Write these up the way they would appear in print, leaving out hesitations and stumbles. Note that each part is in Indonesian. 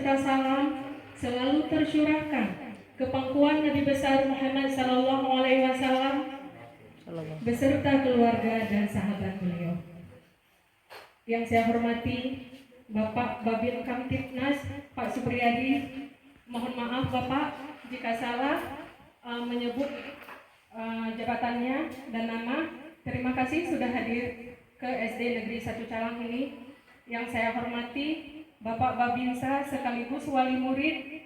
serta salam selalu tercurahkan ke pangkuan Nabi besar Muhammad Sallallahu Alaihi Wasallam beserta keluarga dan sahabat beliau. Yang saya hormati Bapak Babin Kamtibnas Pak Supriyadi, mohon maaf Bapak jika salah menyebut jabatannya dan nama. Terima kasih sudah hadir ke SD Negeri 1 Calang ini. Yang saya hormati Bapak Babinsa sekaligus wali murid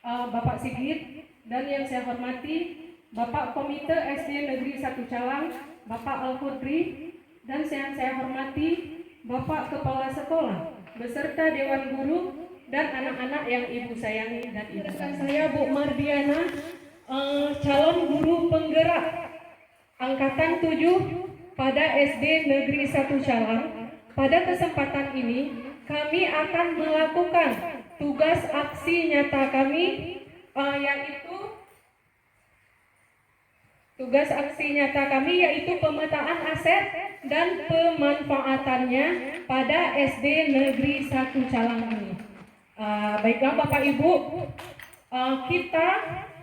Bapak Sigit, dan yang saya hormati Bapak Komite SD Negeri 1 Calang Bapak Al-Khudri, dan yang saya hormati Bapak Kepala Sekolah beserta Dewan Guru dan anak-anak yang Ibu sayangi dan ibu saya Bu Mardiana, calon guru penggerak Angkatan 7 pada SD Negeri 1 Calang. Pada kesempatan ini kami akan melakukan tugas aksi nyata kami, yaitu pemetaan aset dan pemanfaatannya pada SD Negeri 1 Calang ini. Baiklah Bapak Ibu, kita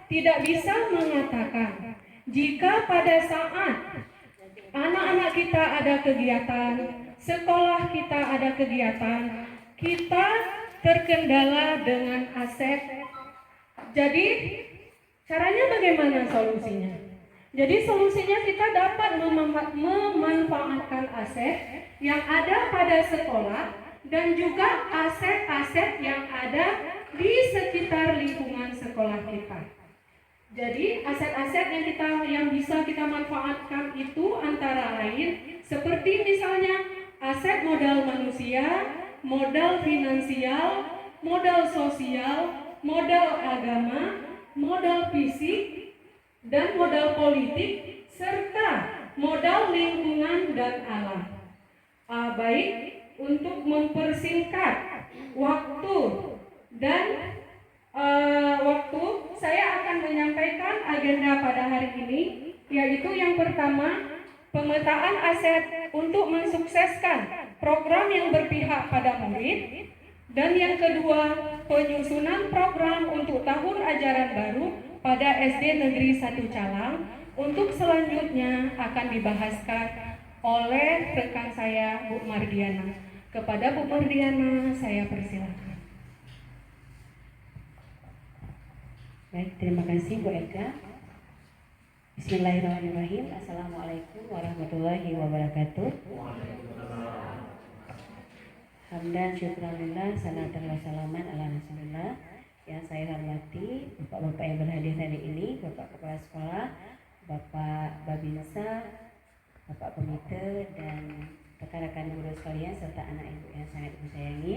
tidak bisa mengatakan jika pada saat anak-anak kita ada kegiatan, sekolah kita ada kegiatan, kita terkendala dengan aset. Jadi caranya bagaimana solusinya? Jadi solusinya kita dapat memanfaatkan aset yang ada pada sekolah dan juga aset-aset yang ada di sekitar lingkungan sekolah kita. Jadi aset-aset yang bisa kita manfaatkan itu antara lain seperti misalnya aset modal manusia, modal finansial, modal sosial, modal agama, modal fisik, dan modal politik, serta modal lingkungan dan alam. Baik, untuk mempersingkat waktu saya akan menyampaikan agenda pada hari ini, yaitu yang pertama, pemetaan aset untuk mensukseskan program yang berpihak pada murid, dan yang kedua, penyusunan program untuk tahun ajaran baru pada SD Negeri 1 Calang. Untuk selanjutnya akan dibahaskan oleh rekan saya Bu Mardiana. Kepada Bu Mardiana saya persilakan. Baik, terima kasih Bu Eka. Bismillahirrahmanirrahim. Assalamualaikum warahmatullahi wabarakatuh. Hamdan syukurillah, salatan wa salaman ala rasulillah. Yang saya hormati Bapak-Bapak yang berhadir hari ini, Bapak Kepala Sekolah, Bapak Babinsa, Bapak Komite, dan rekan-rekan guru sekalian serta anak ibu yang sangat ibu sayangi.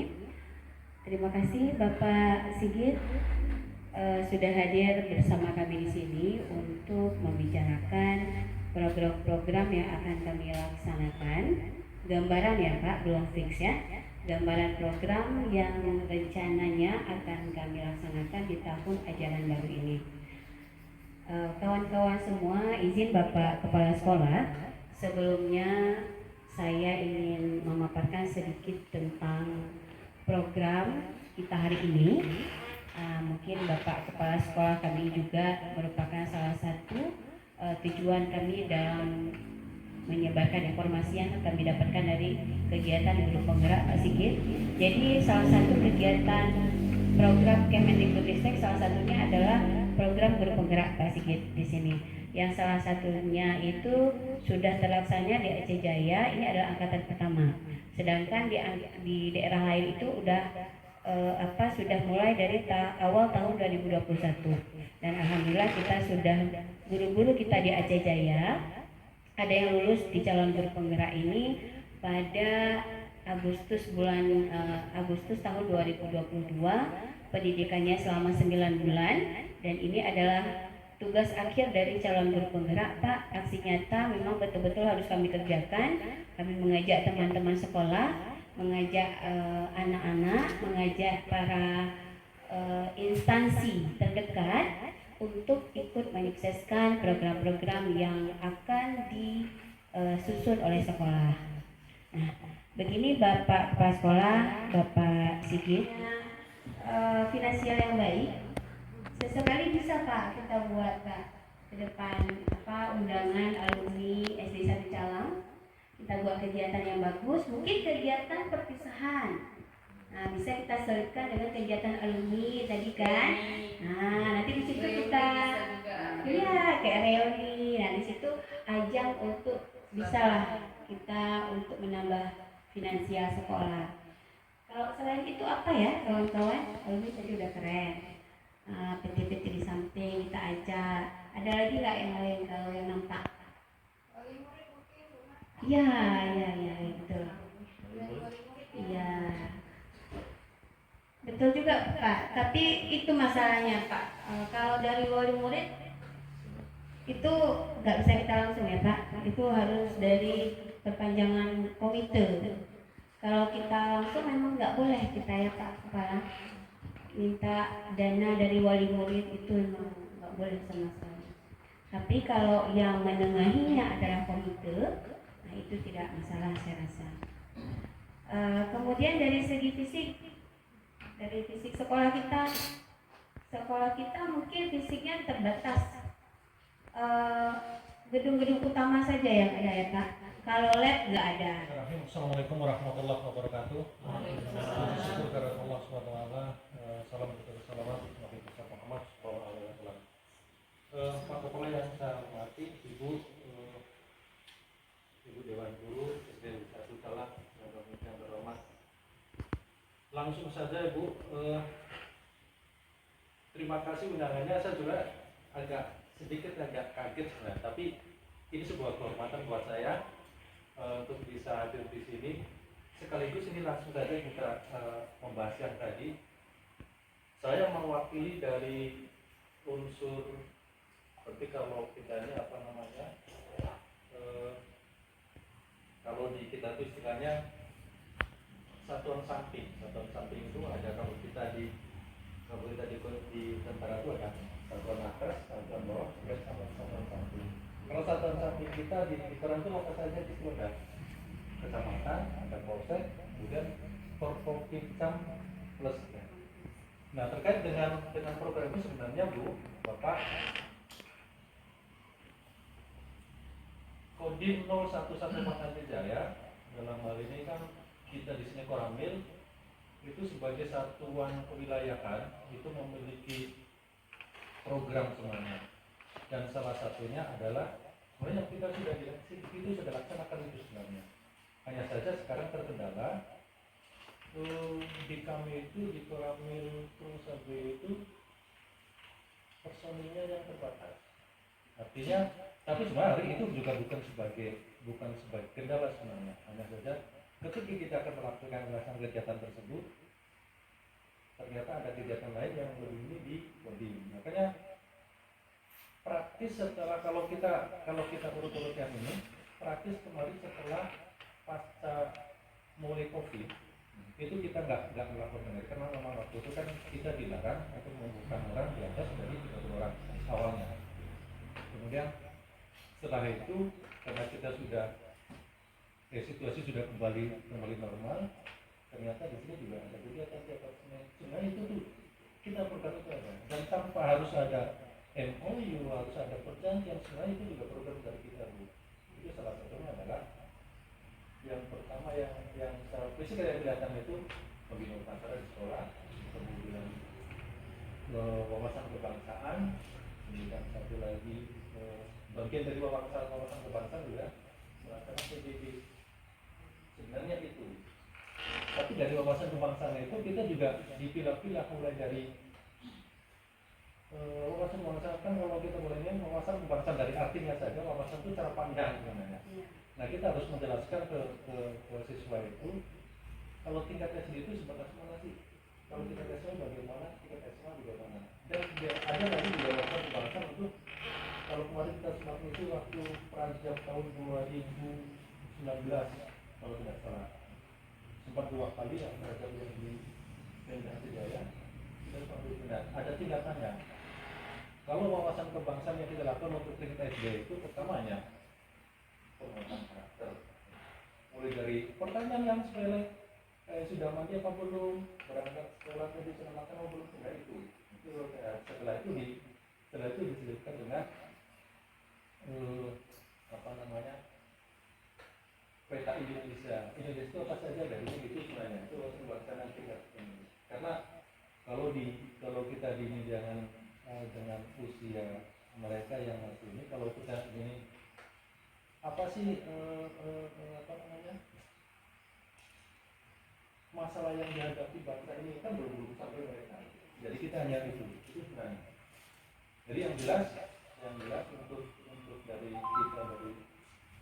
Terima kasih Bapak Sigit sudah hadir bersama kami di sini untuk membicarakan program-program yang akan kami laksanakan. Gambaran ya Pak, belum fix ya. Gambaran program yang rencananya akan kami laksanakan di tahun ajaran baru ini. Kawan-kawan semua, izin Bapak Kepala Sekolah, sebelumnya saya ingin memaparkan sedikit tentang program kita hari ini. Mungkin Bapak Kepala Sekolah kami juga merupakan salah satu tujuan kami dalam menyebarkan informasi yang kami dapatkan dari kegiatan guru penggerak Pak Sigit. Jadi salah satu kegiatan program Kemendikbudristek salah satunya adalah program guru penggerak Pak Sigit di sini. Yang salah satunya itu sudah terlaksana di Aceh Jaya, ini adalah angkatan pertama. Sedangkan di daerah lain itu sudah mulai dari awal tahun 2021. Dan alhamdulillah kita sudah guru-guru kita di Aceh Jaya ada yang lulus di calon guru penggerak ini pada Agustus tahun 2022. Pendidikannya selama 9 bulan, dan ini adalah tugas akhir dari calon guru penggerak Pak. Aksi nyata memang betul-betul harus kami kerjakan. Kami mengajak teman-teman sekolah, mengajak anak-anak, mengajak para instansi terdekat untuk ikut menyukseskan program-program yang akan disusun oleh sekolah. Nah, begini Bapak Kepala Sekolah, Bapak Sigit, finansial yang baik, sesekali bisa Pak kita buat Pak ke depan undangan alumni SD 1 Calang, kita buat kegiatan yang bagus, mungkin kegiatan perpisahan. Nah, bisa kita selipkan dengan kegiatan alumni tadi kan. Nah, nanti di situ kita iya kayak reuni. Nah, di situ ajang untuk bisalah kita untuk menambah finansial sekolah. Kalau selain itu apa ya kawan-kawan? Alumni tadi udah keren. PT-PT di samping kita ajak. Ada lagi nggak yang lain kalau yang nampak? Iya, iya, iya, betul. Iya. Betul juga Pak, tapi itu masalahnya Pak. Kalau dari wali murid itu nggak bisa kita langsung ya Pak. Itu harus dari perpanjangan komite. Kalau kita langsung memang nggak boleh kita ya Pak Kepala. Minta dana dari wali murid itu memang nggak boleh sama sekali. Tapi kalau yang menengahinya adalah komite, nah itu tidak masalah saya rasa. Kemudian dari segi fisik sekolah kita mungkin fisiknya terbatas. Gedung-gedung utama saja yang ada ya Pak. Kalau lab nggak ada. Assalamualaikum warahmatullahi wabarakatuh. Syukur kepada Allah SWT. Salam salawat Nabi Muhammad SAW. Pak Kepala yang saya hormati, Ibu Dewan Guru SD 1 Calang yang terhormat. Langsung saja Ibu, terima kasih undangannya. Saya juga sedikit agak kaget sebenarnya, tapi ini sebuah kehormatan buat saya untuk bisa hadir di sini. Sekaligus ini langsung saja kita membahas yang tadi. Saya mewakili dari unsur seperti kalau kita ini kalau di kita itu istilahnya satuan samping itu ada kalau kita di tentara itu ada satuan atas, satuan bawah, dan satuan samping. Kalau satuan samping kita di lingkaran itu apa saja di situ ada kecamatan, ada polsek, kemudian Forkopimcam plus. Nah, terkait dengan program itu sebenarnya Bu, Bapak, Kodim 011 Makassar Jaya dalam hal ini kan kita di sini Koramil itu sebagai satuan kewilayahan itu memiliki program semuanya, dan salah satunya adalah sebenarnya kita sudah laksanakan itu sebenarnya. Hanya saja sekarang terkendala di kami itu di Koramil Prusabe itu personilnya yang terbatas. Artinya, tapi sebenarnya itu juga bukan sebagai kendala sebenarnya. Hanya saja ketika kita akan melaksanakan kegiatan tersebut, ternyata ada kegiatan lain yang lebih ini di Kodim. Makanya praktis setelah kalau kita urut-urut yang ini, praktis kemarin setelah pasca mulai COVID itu kita nggak melakukan karena memang waktu itu kan kita dilarang untuk membuka orang di atas dari 30 orang awalnya. Kemudian setelah itu karena kita sudah situasi sudah kembali normal, ternyata di sini juga ada kegiatan sebenarnya itu tuh kita program itu ada, dan tanpa harus ada MOU, harus ada perjanjian, sebenarnya itu juga program dari kita Bu. Itu salah satunya adalah yang pertama yang secara fisik yang kelihatan itu pembina upacara di sekolah, kemudian wawasan kebangsaan, kemudian satu lagi bagian dari wawasan kebangsaan juga melaksanakan PBB. Sebenarnya itu. Tapi dari wawasan kebangsaan itu kita juga dipilah-pilah mulai dari wawasan kebangsaan kan kalau kita mulainya wawasan kebangsaan dari artinya saja, wawasan itu cara pandang sebenarnya. Nah kita harus menjelaskan ke siswa itu kalau tingkat SD itu sebatas mana sih? Kalau tingkat SMA bagaimana? Tingkat SMA bagaimana? Dan ada lagi juga wawasan kebangsaan itu kalau kemarin kita sempat itu waktu Prajab tahun 2019 kalau tidak salah sempat 2 kali ya Prajab yang di Medan Jaya kita sempat berpindah. Ada tingkatannya. Kalau wawasan kebangsaan yang kita lakukan untuk tingkat SD itu pertamanya penguatan karakter, mulai dari pertanyaan yang sepele sudah mandi apa belum, berangkat sekolah tadi sudah makan apa belum, enggak itu setelah itu diselipkan dengan apa namanya, peta Indonesia itu apa saja dari itu sebenarnya itu harus melaksanakan tingkat ini. Karena kalau kita ini dengan usia mereka yang masih ini, kalau kita ini apa sih apa namanya, masalah yang dihadapi bangsa ini kan belum sampai mereka. Jadi kita hanya itu sebenarnya. Jadi yang jelas untuk dari kita, dari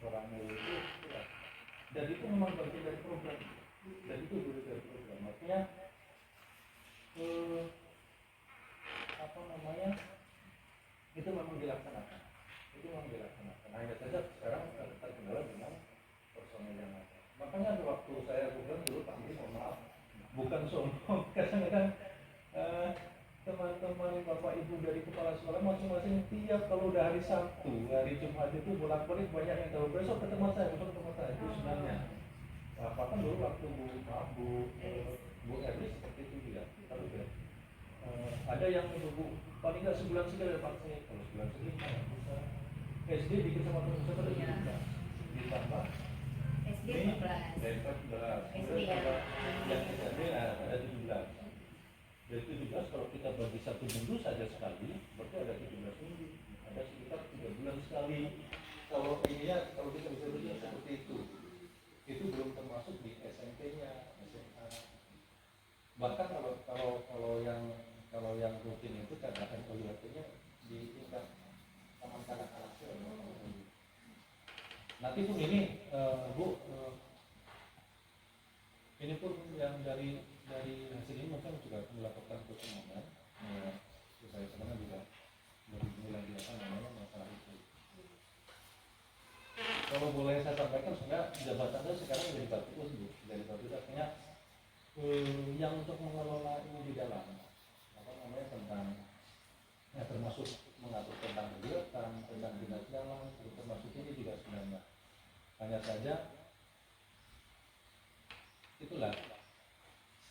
orang itu ya. Dan itu memang bagian dari program. Dan itu bagian dari program. Maksudnya apa namanya, itu memang dilaksanakan. Hanya saja sekarang terkendala dengan personel yang ada. Makanya waktu saya bilang dulu Pak Menteri, mohon maaf, bukan sombong, kadang-kadang teman-teman Bapak Ibu dari kepala sekolah masing-masing tiap kalau udah hari Sabtu, hari Jumat itu bolak-balik banyak yang tahu, besok ketemu saya itu sebenarnya. Bahkan dulu waktu Bu Erlis seperti itu juga. Tapi ada yang menunggu paling nggak sebulan sekali vaksin. Kalau sebulan sekali nggak bisa. SD bikin sama teman-teman ditambah SD ini 14. dari 14. SD Yang SD ada 17. Dari 17 kalau kita bagi 1 minggu saja sekali, berarti ada 17 minggu. Ada sekitar 3 bulan sekali. Kalau ininya, kalau kita bisa bilang seperti itu belum termasuk di SMP-nya, SMA. Bahkan kalau yang rutin itu kadang-kadang kuliahnya di tingkat taman kanak-kanak. Nanti pun ini Bu, ini pun yang dari hasil ini mungkin juga melakukan pertemuan. Saya sebenarnya juga bernilai apa namanya masalah itu. Kalau boleh saya sampaikan, sebenarnya jabatan saya sekarang jadi Bapus, Bu. Dari Bapus artinya yang untuk mengelola ini di dalam apa namanya tentang termasuk mengatur tentang kegiatan, tentang dinas jalan, termasuk ini juga sebenarnya. Hanya saja itulah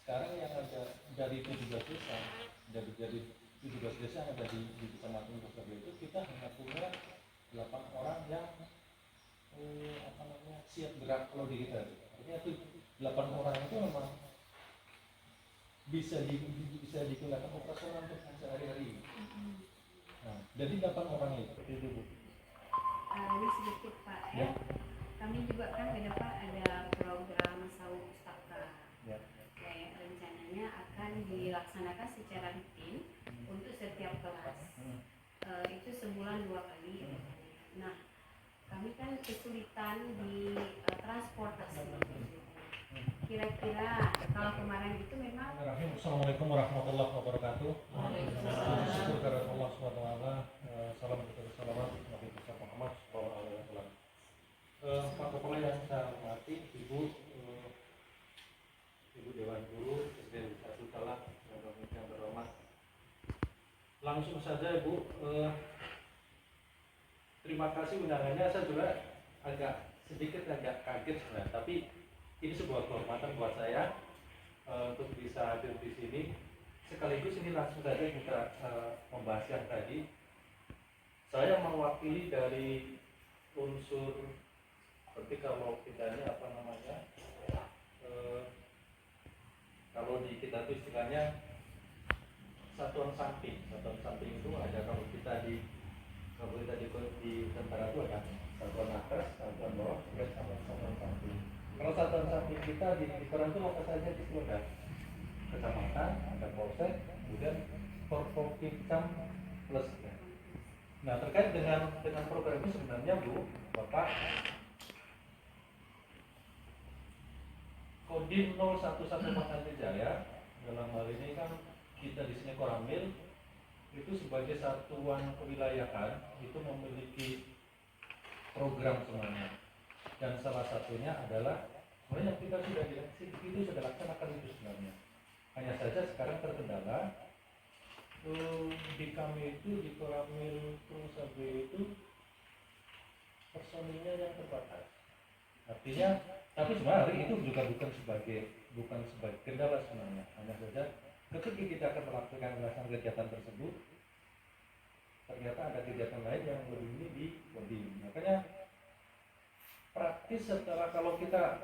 sekarang yang ada dari 17 desa, dari 17 desa yang ada di Kecamatan Pusat itu, kita hanya punya 8 orang yang apa namanya siap gerak kalau di kita. Artinya itu 8 orang itu memang bisa digunakan operasional untuk sehari-hari. Nah, jadi 8 orang itu Bu. Ini sedikit Pak ya. Kami juga kan ke depan ada program Sawu Pustaka. Ya. Yang rencananya akan dilaksanakan secara rutin untuk setiap kelas. Itu sebulan 2 kali. Nah, kami kan kesulitan di transportasi. Kira-kira kalau kemarin itu memang. Assalamualaikum warahmatullahi wabarakatuh. Syukur kepada Allah SWT. Salam Nabi Muhammad SAW. Pak Kepala yang saya hormati, Ibu Dewan Guru SD 1 Talang yang terhormat. Langsung saja Ibu, terima kasih undangannya. Saya juga sedikit agak kaget sebenarnya, tapi ini sebuah kehormatan buat saya untuk bisa hadir di sini. Sekaligus ini langsung saja kita membahas yang tadi. Saya mewakili dari unsur seperti kalau kita ini apa namanya, kalau di kita itu istilahnya satuan samping itu ada. Kalau kita di tentara itu ada satuan atas, satuan bawah, sama satuan samping. Kalau satuan samping kita di Koran itu apa saja di situ ada kecamatan, ada polsek, kemudian Forkopimcam plus. Nah, terkait dengan program ini sebenarnya Bu, Bapak, Kodim 011 Makassar Jaya dalam hal ini kan kita di sini Koramil itu sebagai satuan kewilayahan itu memiliki program sebenarnya, dan salah satunya adalah sebenarnya kita sudah laksanakan itu sebenarnya. Hanya saja sekarang terkendala di kami itu di Koramil Pusat itu personilnya yang terbatas. Artinya, tapi sebenarnya itu juga bukan sebagai kendala sebenarnya. Hanya saja ketika kita akan melakukan kegiatan tersebut, ternyata ada kegiatan lain yang lebih ini di wedding. Makanya praktis setelah kalau kita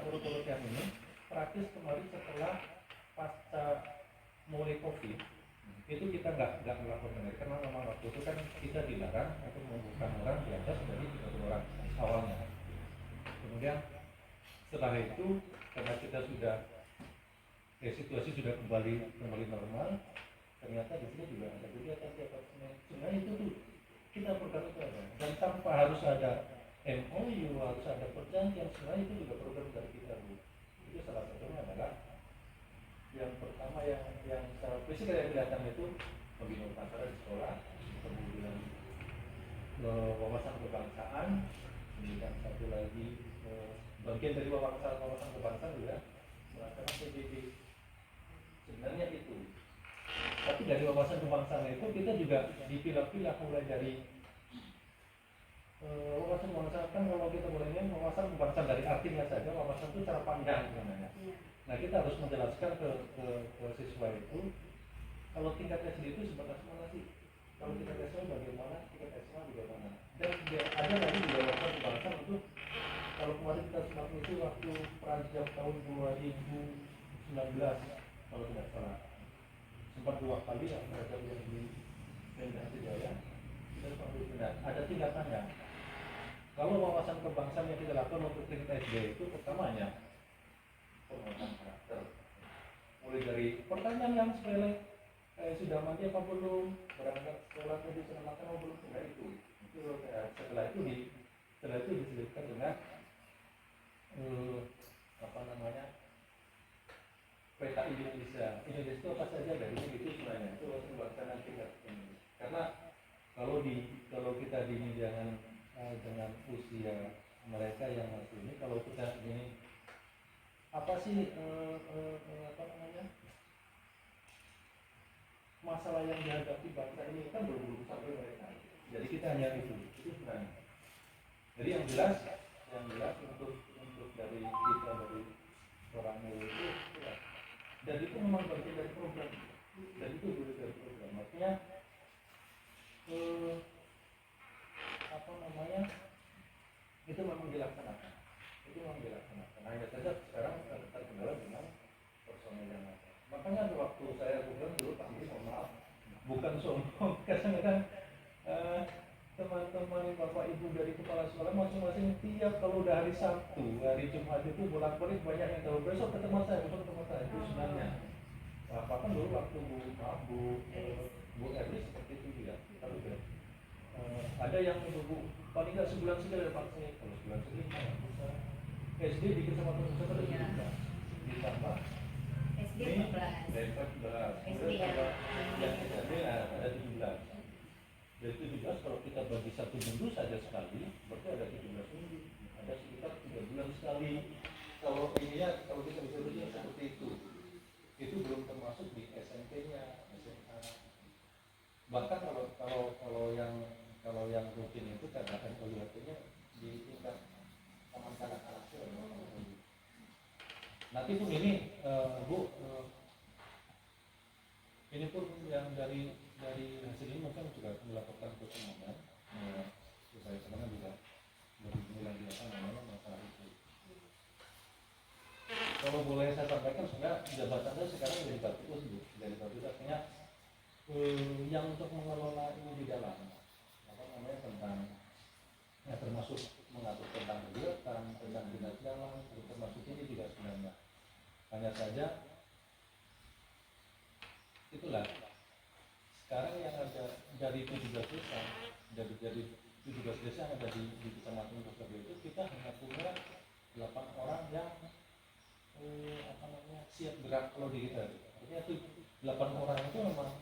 urut-urut yang ini, praktis kemarin setelah pasca mulai COVID itu kita nggak melakukan ini karena memang waktu itu kan kita dilarang untuk membuka orang di atas dari 30 orang awalnya. Kemudian setelah itu karena kita sudah situasi sudah kembali normal, ternyata di sini juga ada kegiatan tiap Senin. Sebenarnya itu tuh kita program itu ada dan tanpa harus ada MOU, harus ada perjanjian. Sebenarnya itu juga program dari kita Bu. Itu salah satunya adalah yang pertama yang secara fisik yang kelihatan itu pembinaan pasaran di sekolah, kemudian wawasan kebangsaan, kemudian satu lagi bagian dari wawasan kebangsaan juga melaksanakan PBB. Sebenarnya itu. Tapi dari wawasan kebangsaan itu kita juga dipilah-pilah mulai dari wawasan kebangsaan kan kalau kita bolehnya wawasan kebangsaan dari artinya saja wawasan itu cara pandang sebenarnya. Nah kita harus menjelaskan ke siswa itu kalau tingkat SD itu sebatas mana sih? Kalau tingkat SD bagaimana? Tingkat SMA bagaimana? Dan ada lagi juga wawasan kebangsaan itu kalau kemarin kita sempat itu waktu Pranjab tahun 2019 kalau tidak salah sempat 2 kali yang Pranjab yang di Medan Jaya kita sempat benar ada tingkatannya. Kalau wawasan kebangsaan yang kita lakukan untuk tingkat SD itu pertamanya penguatan karakter, mulai dari pertanyaan yang sepele sudah mandi apa belum, berangkat sekolah tadi sudah makan apa belum, setelah itu diselipkan dengan peta Indonesia itu apa saja dari itu sebenarnya itu pelaksanaan tingkat ini. Karena kalau kita dini dengan usia mereka yang masih ini, kalau kita ini apa sih masalah yang dihadapi bangsa ini kan belum sampai mereka. Jadi kita hanya itu sebenarnya. Jadi yang jelas untuk dari kita dari orang itu ya. Dan itu memang bagian dari program. Dan itu bagian dari program. Maksudnya itu memang dilaksanakan. Hanya saja sekarang terkendala dengan personel yang ada. Makanya waktu saya bilang dulu Pak Menteri, mohon maaf, bukan sombong, kadang-kadang teman-teman Bapak Ibu dari kepala sekolah masing-masing tiap kalau udah hari Sabtu, hari Jumat itu bolak-balik banyak yang tahu besok ketemu saya itu sebenarnya. Nah, kan dulu waktu Bu Erlis seperti itu juga. Tapi ada yang Bu paling nggak sebulan sekali Pak saya, kalau sebulan sekali bisa. SD bikin sama teman-teman ditambah SD 14. SD yang ada 17. Dari 17 kalau kita bagi 1 minggu saja sekali, berarti ada 17 minggu. Ada sekitar 3 bulan sekali. Kalau kita bisa lihat seperti itu. Itu belum termasuk di SMP-nya, SMA. Bahkan kalau yang rutin itu kadang-kadang kuliahnya di tingkat taman kanak-kanak. Nanti pun ini Bu, ini pun yang dari hasil ini mungkin juga melakukan pertemuan supaya sebenarnya juga mulai masalah itu. Kalau boleh saya sampaikan sebenarnya jabatan saya sekarang jadi Bapus Bu, jadi Bapus artinya yang untuk mengelola ini di dalam tentang termasuk mengatur tentang kegiatan, tentang dinas jalan, termasuk ini juga sebenarnya. Hanya saja itulah sekarang yang ada dari 17 desa, dari 17 desa yang ada di kecamatan tersebut itu kita hanya punya 8 orang yang siap gerak kalau di kita. Artinya itu 8 orang itu memang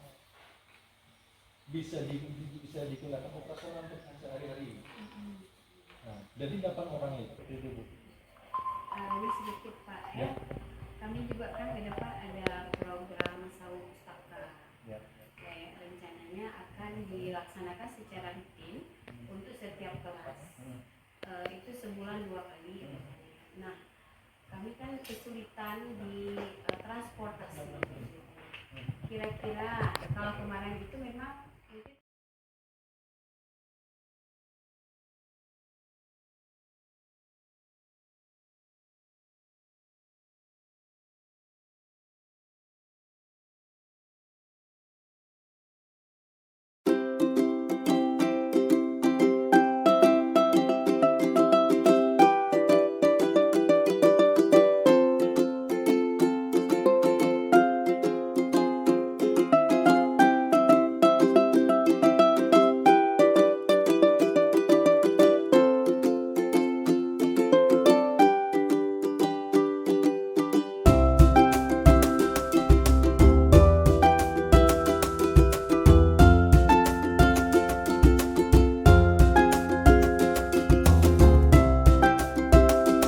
bisa digunakan operasional untuk sehari-hari. Nah, jadi 8 orang itu Bu. Ini sedikit Pak ya. Kami juga kan ke depan ada program Sawung Pustaka. Rencananya akan dilaksanakan secara rutin untuk setiap kelas. Itu sebulan 2 kali. di transportasi. Kira-kira kalau kemarin itu